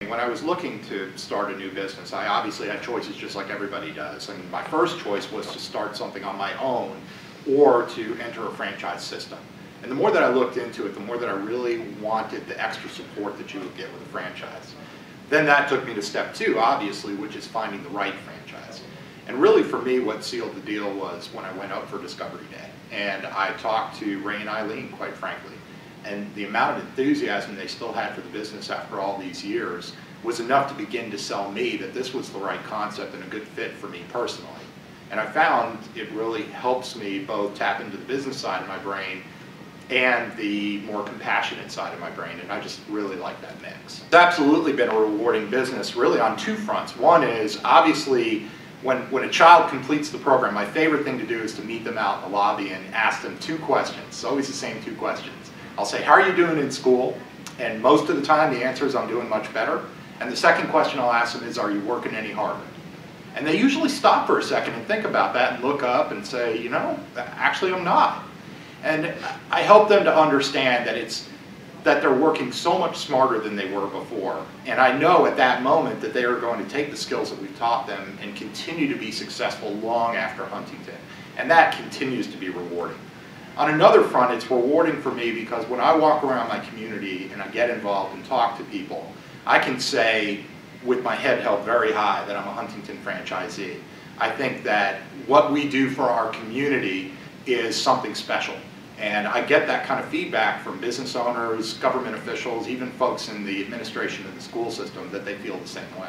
interesting. When I was looking to start a new business, I obviously had choices just like everybody does. And my first choice was to start something on my own or to enter a franchise system. And the more that I looked into it, the more that I really wanted the extra support that you would get with a franchise. Then that took me to step two, obviously, which is finding the right franchise. And really for me, what sealed the deal was when I went up for Discovery Day. And I talked to Ray and Eileen, quite frankly. And the amount of enthusiasm they still had for the business after all these years was enough to begin to sell me that this was the right concept and a good fit for me personally. And I found it really helps me both tap into the business side of my brain and the more compassionate side of my brain, and I just really like that mix. It's absolutely been a rewarding business, really on two fronts. One is, obviously, when a child completes the program, my favorite thing to do is to meet them out in the lobby and ask them two questions. It's always the same two questions. I'll say, how are you doing in school? And most of the time the answer is, I'm doing much better. And the second question I'll ask them is, are you working any harder? And they usually stop for a second and think about that and look up and say, you know, actually I'm not. And I help them to understand that they're working so much smarter than they were before. And I know at that moment that they are going to take the skills that we've taught them and continue to be successful long after Huntington. And that continues to be rewarding. On another front, it's rewarding for me because when I walk around my community and I get involved and talk to people, I can say with my head held very high that I'm a Huntington franchisee. I think that what we do for our community is something special. And I get that kind of feedback from business owners, government officials, even folks in the administration of the school system that they feel the same way.